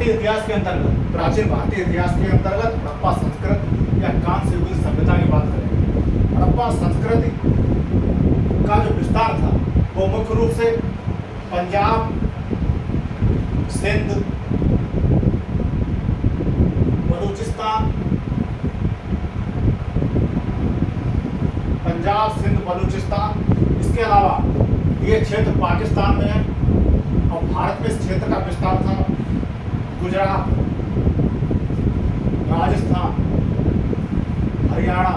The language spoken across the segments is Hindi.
भारतीय इतिहास के अंतर्गत, प्राचीन भारतीय इतिहास के अंतर्गत हड़प्पा संस्कृति या कांस्य युगीन सभ्यता की बात करें। हड़प्पा संस्कृति का जो विस्तार था वो मुख्य रूप से पंजाब, सिंध, बलूचिस्तान, पंजाब, सिंध, बलूचिस्तान, इसके अलावा ये क्षेत्र पाकिस्तान में है और भारत में इस क्षेत्र का विस्तार था गुजरात, राजस्थान, हरियाणा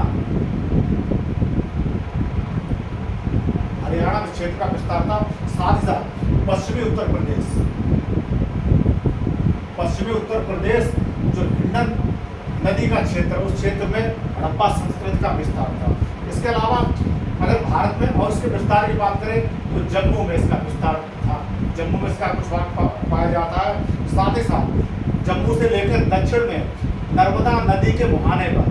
में क्षेत्र का विस्तार था। साथ ही साथ पश्चिमी उत्तर प्रदेश जो हिंडन नदी का क्षेत्र, उस क्षेत्र में हड़प्पा संस्कृति का विस्तार था। इसके अलावा अगर भारत में और इसके विस्तार की बात करें तो जम्मू में इसका विस्तार था, जम्मू में इसका कुछ भाग पाया जाता है। साथ ही साथ जम्मू से लेकर दक्षिण में नर्मदा नदी के मुहाने पर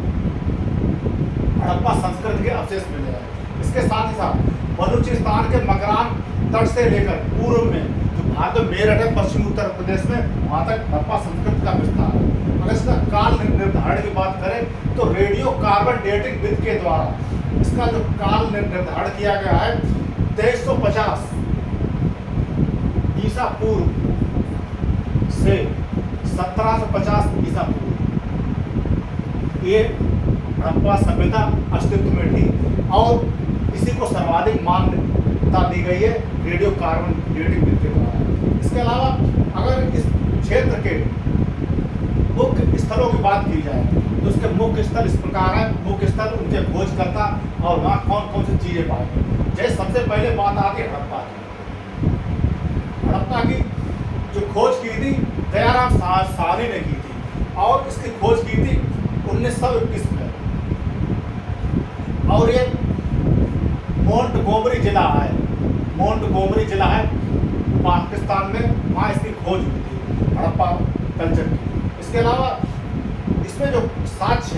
हड़प्पा संस्कृति के अवशेष मिले हैं। इसके साथ ही साथ बलूचिस्तान के मकरान तट से लेकर पूर्व में जो भारत में मेरठ है, पश्चिमी उत्तर प्रदेश में, वहाँ तक हड़प्पा संस्कृति का विस्तार है। अगर इसका काल निर्धारण की बात करें तो रेडियो कार्बन डेटिंग विधि के द्वारा इसका जो काल निर्धारण किया गया है 2350 ईसा पूर्व से 1750 ईसा पूर्व, ये हड़प्पा सभ्यता अस्तित्व में थी और इसी को सर्वाधिक मान्यता दी गई है रेडियो कार्बन डेटिंग विधि के द्वारा। इसके अलावा अगर इस क्षेत्र के मुख्य स्थलों की बात की जाए तो उसके मुख्य स्थल इस प्रकार है। मुख्य स्थल, उनके खोजकर्ता और वहाँ कौन कौन सी चीजें पाई गई। जैसे सबसे पहले बात आती है हड़प्पा की। हड़प्पा की जो खोज की थी दयाराम साहनी ने की थी और इसकी खोज की थी 1921 में। और ये मोंटगोमरी जिला है पाकिस्तान में, वहाँ इसकी खोज हुई थी हड़प्पा कल्चर की। इसके अलावा इसमें जो साक्ष्य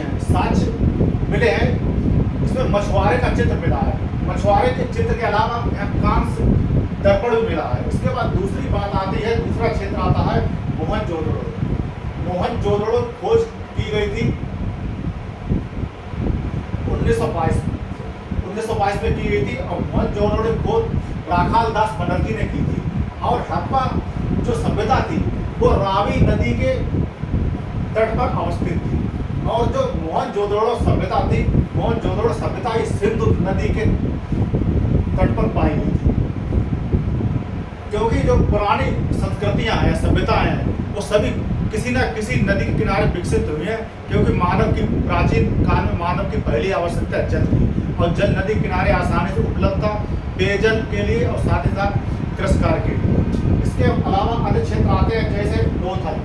मिले हैं, इसमें मछुआरे का चित्र मिला है। मछुआरे के चित्र के अलावा यहाँ कांस्य दर्पण भी मिला है। इसके बाद दूसरी बात आती है, दूसरा क्षेत्र आता है मोहनजोदड़ो खोज की गई थी 1922 में की गई थी और मोहनजोदड़ो खोज राखाल दास बनर्जी ने की थी। और हड़प्पा जो सभ्यता थी वो रावी नदी के तट पर अवस्थित थी और जो मोहनजोदड़ो सभ्यता इस सिंधु नदी के तट पर पाई गई थी। क्योंकि जो पुरानी संस्कृतियां हैं, सभ्यताएं हैं, वो सभी किसी न किसी नदी के किनारे विकसित हुई है। क्योंकि मानव की प्राचीन काल में मानव की पहली आवश्यकता जल थी और जल नदी किनारे आसानी से उपलब्ध था पेयजल के लिए और साथ ही साथ कृषि कार्य के लिए। इसके अलावा अन्य क्षेत्र आते हैं जैसे लोथल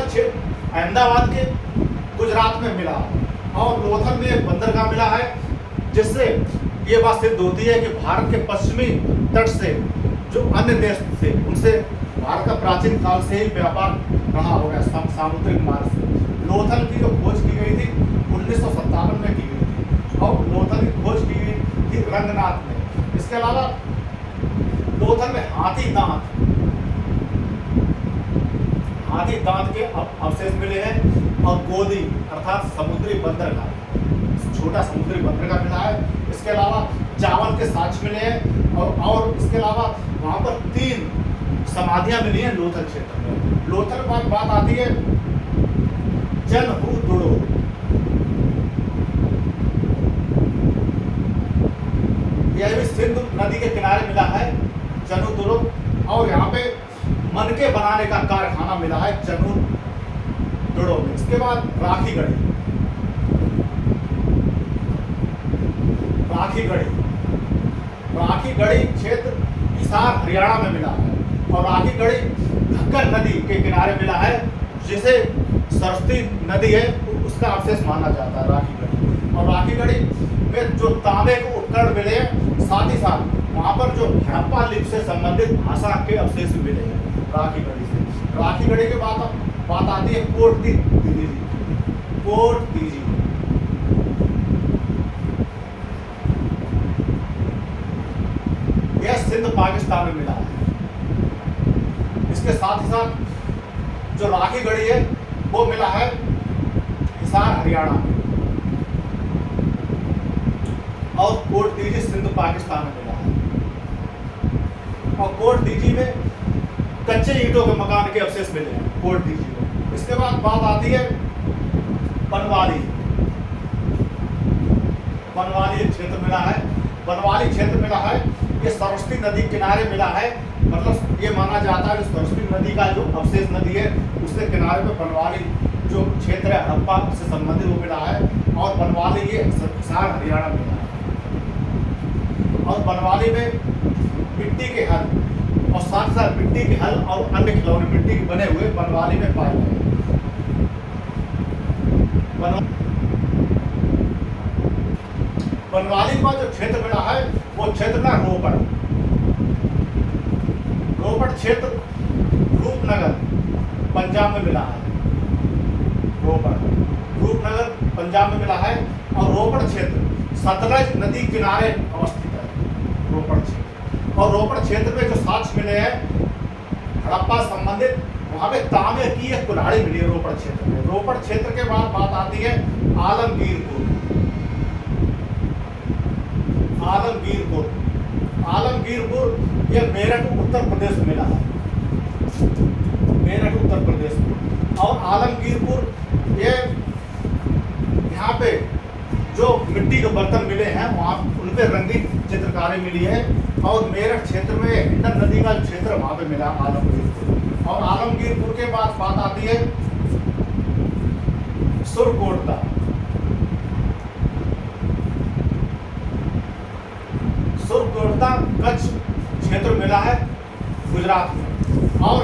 क्षेत्र अहमदाबाद के गुजरात में मिला और लोथल में एक बंदरगाह मिला है, जिससे ये बात सिद्ध होती है कि भारत के पश्चिमी तट से जो अन्य देश थे उनसे भारत का प्राचीन काल से ही व्यापार रहा होगा सामुद्रिक मार्ग से। लोथल की जो खोज की गई थी 1957 में की गई थी और लोथल की खोज की गई थी रंगनाथ में। इसके अलावा लोथल में हाथी दांत के अवशेष मिले हैं और गोदी अर्थात समुद्री बंदरगाह, छोटा समुद्री बंदरगाह मिला है। इसके अलावा चावल के साक्ष्य मिले हैं और इसके अलावा वहाँ पर 3 समाधियां मिली हैं लोथल क्षेत्र में। लोथल के बाद बात आती है जनहुदुड़ो। यह भी सिंधु नदी के किनारे मिला है जनहुदुड़ो और यहाँ पे मनके बनाने का कारखाना मिला है जनहुदुड़ो में। इसके बाद राखी गढ़ी क्षेत्र हिसार हरियाणा में मिला है और राखी गढ़ी घग्गर नदी के किनारे मिला है, जिसे सरस्वती नदी है उसका अवशेष माना जाता है राखी गढ़ी। और राखी गढ़ी में जो तांबे के उपकरण मिले हैं, साथ ही साथ वहाँ पर जो हड़प्पा लिपि से संबंधित भाषा के अवशेष भी मिले हैं राखी गढ़ी से। राखी गढ़ी के बाद बात आती है कोट तीजी। यह सिंध पाकिस्तान में मिला है। इसके साथ ही साथ जो राखी गढ़ी है वो मिला है हिसार हरियाणा में, और कोट दीजी सिंध पाकिस्तान में मिला है। और कोट दीजी में कच्चे ईंटों के मकान के अवशेष मिले हैं कोट दीजी में। इसके बाद बात आती है बनवाली। बनवाली क्षेत्र मिला है, बनवाली क्षेत्र मिला है, ये सरस्वती नदी किनारे मिला है। मतलब ये माना जाता है कि सरस्वती नदी का जो अवशेष नदी है उसके किनारे पे बनवाली जो क्षेत्र है हड़प्पा से संबंधित वो मिला है। और बनवाली ये हिसार हरियाणा में मिला है। और बनवाली में मिट्टी के हल और साथ साथ मिट्टी के हल और अन्य खिलौने मिट्टी के बने हुए बनवाली में पाए गए। बनवाली का जो क्षेत्र मिला है वो क्षेत्र का रोपड़ क्षेत्र रूपनगर पंजाब में मिला है। रूपनगर पंजाब में मिला है। और रोपड़ क्षेत्र सतलज नदी किनारे अवस्थित है रोपड़ क्षेत्र। और रोपड़ क्षेत्र में जो साक्ष्य मिले हैं हड़प्पा संबंधित, वहां पे तांबे की एक कुल्हाड़ी मिली है रोपड़ क्षेत्र में। रोपड़ क्षेत्र के बाद बात आती है आलमगीरपुर। आलमगीरपुर यह मेरठ उत्तर प्रदेश में मिला है, मेरठ उत्तर प्रदेश में। और आलमगीरपुर ये यहाँ पे जो मिट्टी के बर्तन मिले हैं वहाँ उन पे रंगीन चित्रकारी मिली है। और मेरठ क्षेत्र में हिंडन नदी का क्षेत्र वहाँ पे मिला आलमगीरपुर। और आलमगीरपुर के बाद बात आती है सुरकोटदा। सुरकोटदा कच्छ क्षेत्र मिला है गुजरात में। और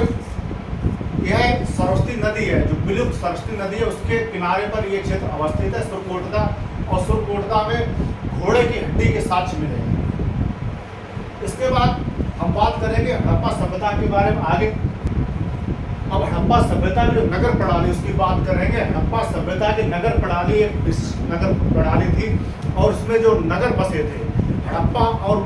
यह सरस्वती नदी है, जो विलुप्त सरस्वती नदी है उसके किनारे पर यह क्षेत्र अवस्थित है सुरकोटदा। और सुरकोटदा में घोड़े की हड्डी के साक्ष्य मिले हैं। इसके बाद हम बात करेंगे हड़प्पा सभ्यता के बारे में आगे। अब हड़प्पा सभ्यता में जो नगर प्रणाली उसकी बात करेंगे। हड़प्पा सभ्यता की नगर प्रणाली एक विशिष्ट नगर प्रणाली थी। और उसमें जो नगर बसे थे हड़प्पा और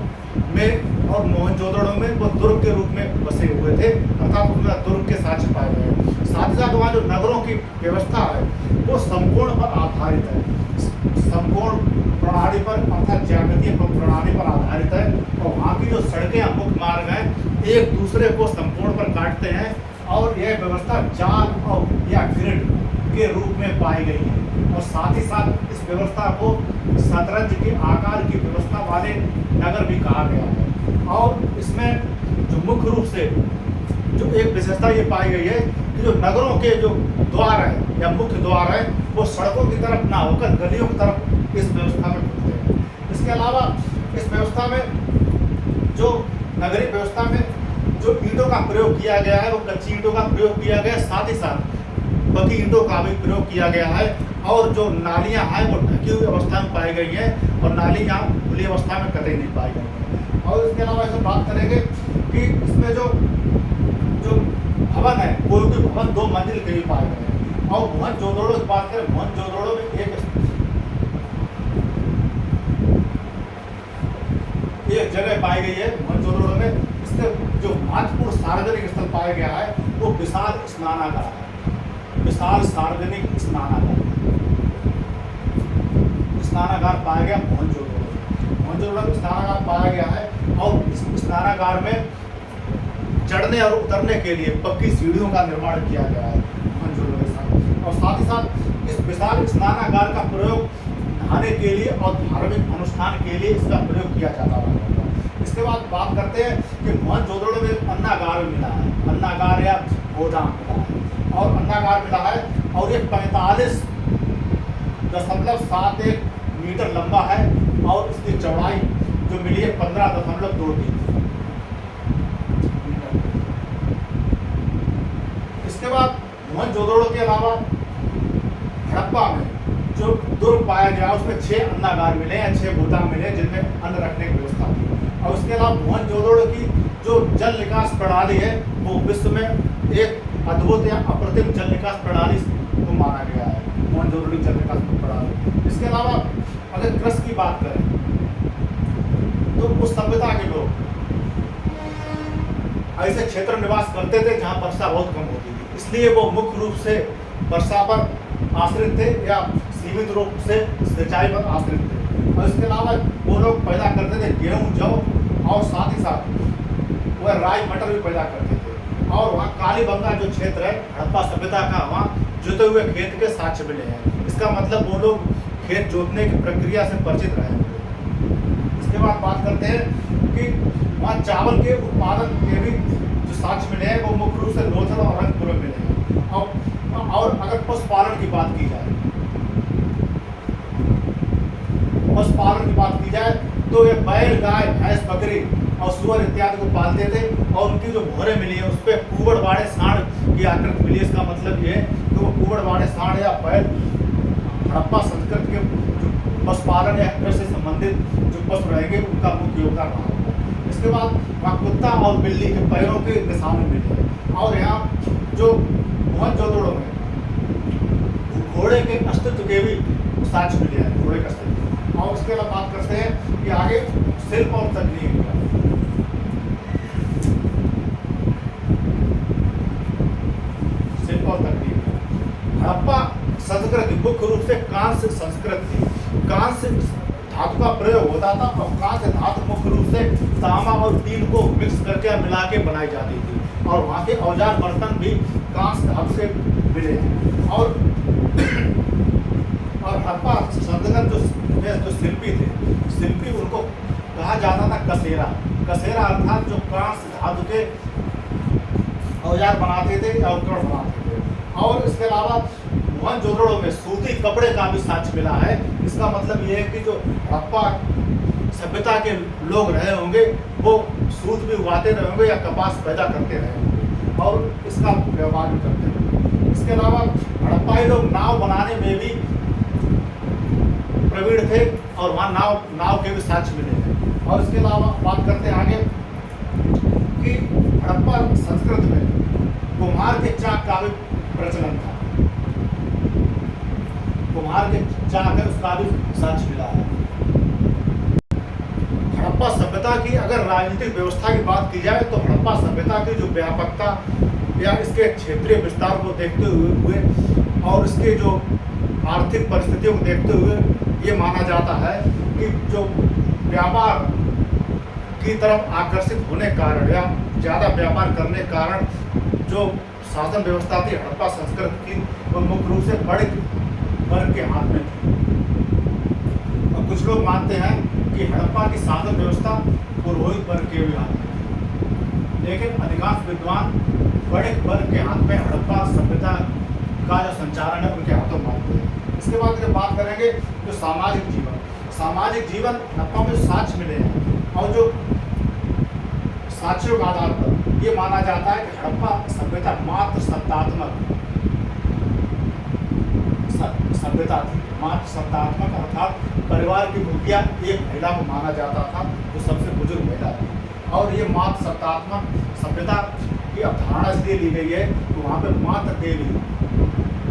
मोहनजोदड़ो में वो दुर्ग के रूप में बसे हुए थे, अर्थात उनमें दुर्ग के साक्ष्य पाए गए। साथ ही साथ वहाँ जो नगरों की व्यवस्था है वो संपूर्ण पर आधारित है, संपूर्ण प्रणाली पर अर्थात ज्यामितीय प्रणाली पर आधारित है। और वहाँ की जो सड़कें मुख्य मार्ग हैं एक दूसरे को संपूर्ण पर काटते हैं। और यह व्यवस्था जाल और या ग्रिड के रूप में पाई गई है। और साथ ही साथ इस व्यवस्था को शतरंज के आकार की व्यवस्था वाले नगर भी कहा गया है। और इसमें जो मुख्य रूप से जो एक विशेषता ये पाई गई है कि जो नगरों के जो द्वार है या मुख्य द्वार है वो सड़कों की तरफ ना होकर गलियों की तरफ इस व्यवस्था में खुलते हैं। इसके अलावा इस व्यवस्था में जो नगरीय व्यवस्था में जो ईंटों का प्रयोग किया गया है वो कच्ची ईंटों का प्रयोग किया गया है, साथ ही साथ पकी ईंटों का भी प्रयोग किया गया है। और जो नालियाँ हैं वो ढकी हुई अवस्था में पाई गई हैं और नाली यहाँ खुली अवस्था में कतई नहीं पाई गई। और इसके अलावा ऐसे बात करेंगे कि इसमें जो भवन है कोई भी भवन 2 मंजिल के भी पाए गए हैं। और मोहनजोदड़ो की बात करें, मोहनजोदड़ो में एक जगह पाई गई है मोहनजोदड़ो में। इसके जो महत्वपूर्ण सार्वजनिक स्थल पाया गया है वो विशाल स्नानागार है, विशाल सार्वजनिक स्नानागार पाया गया मोहनजोदड़ो में स्नानागार पाया गया है। और इस स्नानागार में चढ़ने और उतरने के लिए पक्की सीढ़ियों का निर्माण किया गया है मोहनजोदड़ो के साथ। और साथ ही साथ इस विशाल स्नानागार का प्रयोग नहाने के लिए और धार्मिक अनुष्ठान के लिए इसका प्रयोग किया जाता है। इसके बाद बात करते हैं कि मोहनजोदड़ो में अन्नागार मिला है, अन्नागार या गोदाम मिला है। और अन्नागार मिला है और ये 45.71 मीटर लंबा है। और इसकी चौड़ाई जो मिली है 15.23 मीटर। इसके बाद मोहनजोदड़ो के अलावा हड़प्पा में जो दुर्ग पाया गया उसमें 6 अन्नागार मिले या 6 गोदाम मिले जिनमें अन्न रखने की व्यवस्था थी। और उसके अलावा मोहनजोदड़ो की जो जल निकास प्रणाली है वो विश्व में एक अद्भुत या अप्रतिम जल निकास प्रणाली को माना गया है, मोहनजोदड़ो की जल निकास प्रणाली। इसके अलावा अगर कृषि की बात करें तो उस सभ्यता के लोग ऐसे क्षेत्र में निवास करते थे जहाँ वर्षा बहुत कम होती थी, इसलिए वो मुख्य रूप से वर्षा पर आश्रित थे या सीमित रूप से सिंचाई पर आश्रित थे। और इसके अलावा वो लोग पैदा करते थे गेहूँ, जौ और साथ ही साथ वह राई मटर भी पैदा करते थे। और वहाँ कालीबंगा जो क्षेत्र है हड़प्पा सभ्यता का, वहाँ जोते हुए खेत के साक्ष्य मिले हैं। इसका मतलब वो लोग खेत जोतने की प्रक्रिया से परिचित रहे हैं। इसके बाद बात करते हैं कि वहाँ चावल के उत्पादन के भी जो साक्ष्य मिले हैं वो मुख्य रूप से लोथल और रंगपुर में मिले हैं। और अगर पशुपालन की बात की जाए, तो ये बैल, गाय, भैंस, बकरी और सुअर इत्यादि को पालते थे और उनकी जो मोहरें मिली है उस पर कुबड़-बाड़े सांड की आकृति मिली है। इसका मतलब ये है कि वो कुबड़-बाड़े सांड या बैल हड़प्पा संस्कृति के जो पशुपालन या कृषि से संबंधित जो पशु रहेंगे उनका मुख्य योगदान रहा होगा। इसके बाद वहाँ कुत्ता और बिल्ली के पैरों के निशान मिले हैं। और यहाँ जो मोहनजोदड़ो में घोड़े के अस्तित्व के भी साक्ष्य मिले हैं, घोड़े के अस्तित्व। और उसके बाद बात करते हैं कि आगे शिल्प और तकनीक का। शिल्प और तकनीक, हड़प्पा संस्कृति मुख्य रूप से कांस्य संस्कृति थी। कांस्य धातु का प्रयोग होता था और कांस्य धातु मुख्य रूप से तांबा और टीन को मिक्स करके मिला के बनाई जाती थी। और वहाँ के औजार बर्तन भी कांस्य धातु से मिले हैं। और हड़प्पा संस्कृति जो शिल्पी थे, शिल्पी उनको कहा जाता था कसेरा। कसेरा अर्थात जो कांस्य धातु के औजार बनाते थे या उपकरण बनाते थे। और इसके अलावा मोहनजोदड़ो में सूती कपड़े का भी साक्ष्य मिला है। इसका मतलब ये है कि जो हड़प्पा सभ्यता के लोग रहे होंगे वो सूत भी उगाते रहे होंगे या कपास पैदा करते रहे होंगे और इसका व्यवहार भी करते रहे। इसके अलावा हड़प्पाई लोग नाव बनाने में भी प्रवीण थे और वहाँ नाव के भी साक्ष्य मिले हैं। और इसके अलावा बात करते हैं आगे कि हड़प्पा संस्कृति में कुम्हार के चाक का भी प्रचलन था। कुम्हार के चाक है उसका भी साक्ष्य मिला है। हड़प्पा सभ्यता की अगर राजनीतिक व्यवस्था की बात की जाए तो हड़प्पा सभ्यता की जो व्यापकता या इसके क्षेत्रीय विस्तार को देखते हुए और इसके जो आर्थिक परिस्थितियों को देखते हुए ये माना जाता है कि जो व्यापार की तरफ आकर्षित होने कारण या ज़्यादा व्यापार करने कारण जो शासन व्यवस्था थी हड़प्पा संस्कृति की वो मुख्य रूप से बड़े वर्ग के हाथ में थी। और कुछ लोग मानते हैं कि हड़प्पा की शासन व्यवस्था पुरोहित वर्ग के भी हाथ में, लेकिन अधिकांश विद्वान बड़े वर्ग के हाथ में हड़प्पा सभ्यता का जो संचालन है उनके हाथों मानते हैं। इसके बाद जब बात करेंगे जो सामाजिक जीवन हड़प्पा में साक्ष्य मिले हैं और जो साक्ष्यों के आधार पर ये माना जाता है कि हड़प्पा सभ्यता मात्र सत्तात्मक सभ्यता थी। मात्र सत्तात्मक अर्थात परिवार की मुखिया एक महिला को माना जाता था जो सबसे बुजुर्ग महिला थी। और ये मात्र सत्तात्मक सभ्यता की अवधारणा इसलिए ली गई है तो वहाँ पे मात्र देवी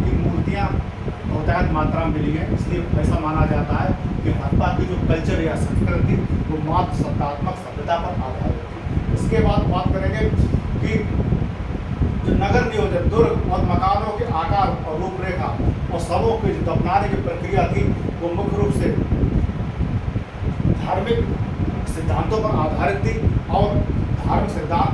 की मूर्तियाँ बहुतायत मात्रा में मिली हैं, इसलिए ऐसा माना जाता है कि हड़प्पा की जो कल्चर या संस्कृति वो मात्र सत्तात्मक सभ्यता पर आधारित थी। इसके बाद बात करेंगे कि जो नगर नियोजन, दुर्ग और मकानों के आकार और रूपरेखा और सबों की जो दफनाने की प्रक्रिया थी वो मुख्य रूप से धार्मिक सिद्धांतों पर आधारित थी। और धार्मिक सिद्धांत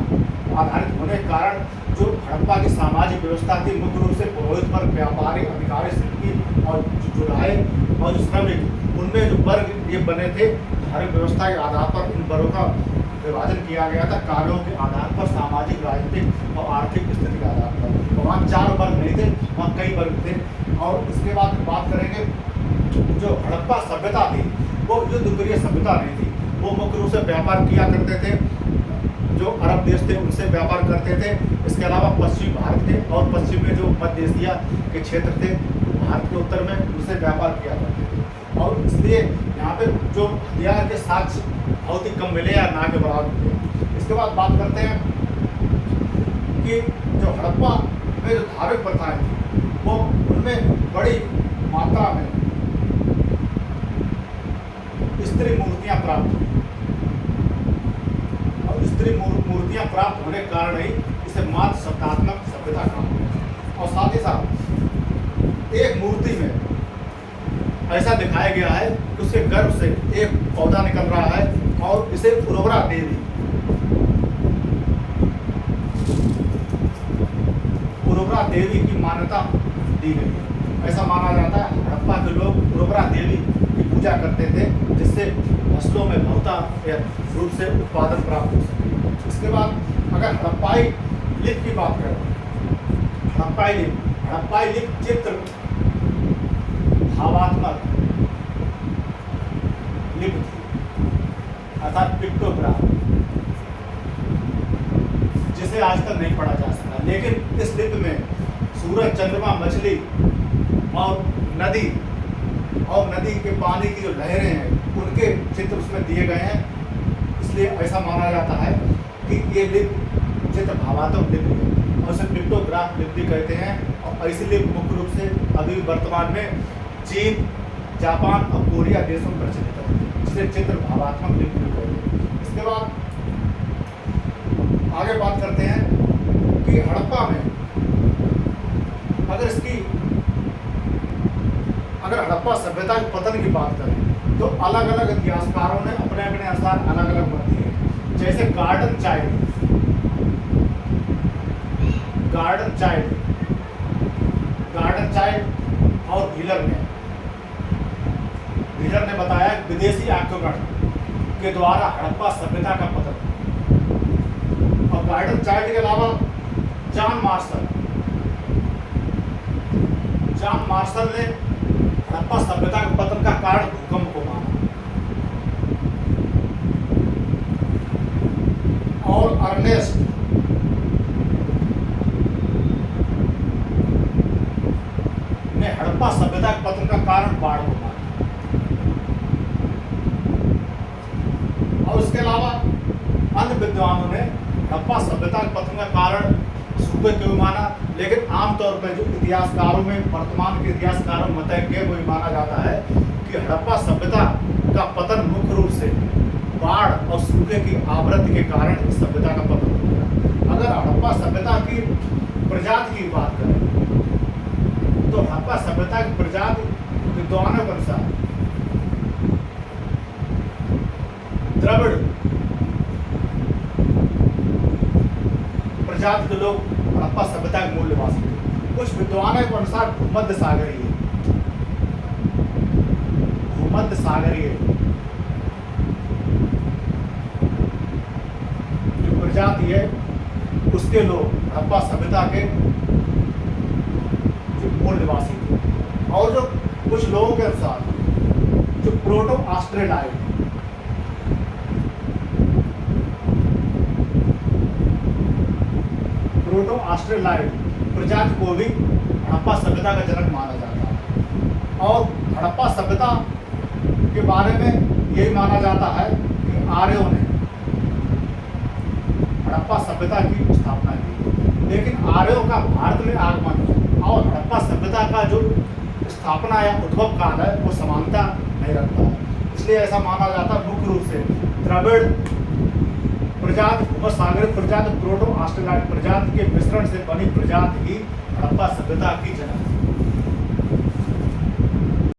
आधारित होने के कारण जो हड़प्पा की सामाजिक व्यवस्था थी मुख्य रूप से पुरोहित वर्ग, व्यापारी, अधिकारी, शिल्पी और जुलाहे और जो श्रमिक, उनमें जो वर्ग ये बने थे धार्मिक व्यवस्था के आधार पर इन वर्गों का विभाजन किया गया था कार्यों के आधार पर, सामाजिक, राजनीतिक और आर्थिक स्थिति के आधार पर। तो वहाँ 4 वर्ग नहीं थे, वहाँ कई वर्ग थे। और इसके बाद बात करेंगे जो हड़प्पा सभ्यता थी वो युद्ध प्रिय सभ्यता नहीं थी। वो मुख्य रूप से व्यापार किया करते थे, जो अरब देश थे उनसे व्यापार करते थे। इसके अलावा पश्चिमी भारत के और पश्चिम में जो मध्य एशिया के क्षेत्र थे भारत के उत्तर में उनसे व्यापार किया करते थे। और इसलिए यहाँ पे जो हथियार के साक्ष्य बहुत ही कम मिले या ना के बराबर मिले। इसके बाद बात करते हैं कि जो हड़प्पा में जो धार्मिक प्रथाएं थी वो उनमें बड़ी मात्रा में स्त्री मूर्तियाँ प्राप्त हुई। और स्त्री मूर्तियां प्राप्त होने के कारण ही इसे मात्र शब्दात्मक सभ्यता कहा गया। और साथ ही साथ एक मूर्ति में ऐसा दिखाया गया है कि उसके गर्भ से एक पौधा निकल रहा है और इसे उर्वरा देवी की मान्यता दी गई है। ऐसा माना जाता है हड़प्पा के लोग उर्वरा देवी की पूजा करते थे, जिससे फसलों में बहुतायत रूप से उत्पादन प्राप्त हो सके। इसके बाद अगर हड़प्पाई लिपि की बात करें, हड़प्पाई लिपि चित्र भावात्मक लिपि थी, अर्थात पिक्टोग्राफ, जिसे आज तक नहीं पढ़ा जा सका। लेकिन इस लिपि में सूरज, चंद्रमा, मछली और नदी के पानी की जो लहरें हैं उनके चित्र उसमें दिए गए हैं। इसलिए ऐसा माना जाता है कि ये लिपि चित्र भावात्मक लिपि है और उसे पिक्टोग्राफ लिपि भी कहते हैं। और ऐसी लिपि मुख्य रूप से अभी वर्तमान में चीन, जापान और कोरिया देशों में प्रचलित है, जिसे चित्र भावात्मक लिपि भी कहते हैं। इसके बाद आगे बात करते हैं कि हड़प्पा में अगर हड़प्पा सभ्यता के पतन की बात करें तो अलग अलग इतिहासकारों ने अपने अपने अनुसार अलग अलग मत दिए। जैसे गार्डन चाइल्ड और व्हीलर ने बताया विदेशी आक्रमण के द्वारा हड़प्पा सभ्यता का पतन। और गार्डन चाइल्ड के अलावा जॉन मार्शल ने हड़प्पा सभ्यता के पतन का कारण भूकंप को माना। और अर्नेस्ट ने हड़प्पा सभ्यता के पतन का कारण बाढ़ को माना। और उसके अलावा अन्य विद्वानों ने हड़प्पा सभ्यता के पतन का कारण सूखे को माना। लेकिन आमतौर पर जो इतिहासकारों में, वर्तमान के इतिहासकारों में मतैक्य को माना जाता है कि हड़प्पा सभ्यता का पतन मुख्य रूप से बाढ़ और सूखे की आवृत्ति के कारण इस सभ्यता का पतन हो गया। अगर हड़प्पा सभ्यता की प्रजाति की बात करें तो हड़प्पा सभ्यता की प्रजाति विद्वानों के अनुसार द्रविड़ प्रजाति के लोग हड़प्पा सभ्यता के मूल निवासी थे। कुछ विद्वानों के अनुसार भूमध्य सागरीय जो प्रजाति है उसके लोग हड़प्पा सभ्यता के जो मूल निवासी थे। और जो कुछ लोगों के अनुसार जो प्रोटो ऑस्ट्रेलाइड प्रजाति को भी हड़प्पा सभ्यता का जनक माना जाता है। और हड़प्पा सभ्यता के बारे में यही माना जाता है कि आर्यों ने हड़प्पा सभ्यता की स्थापना की। लेकिन आर्यों का भारत में आगमन और हड़प्पा सभ्यता का जो स्थापना या उद्भव काल है वो समानता नहीं रखता है। इसलिए ऐसा माना जाता है मुख्य रूप से द्रविड़ प्रजाति, भूमध्यसागरीय प्रजाति, प्रोटो ऑस्ट्रेलाइड प्रजाति के मिश्रण से बनी प्रजाति ही हड़प्पा सभ्यता की जनक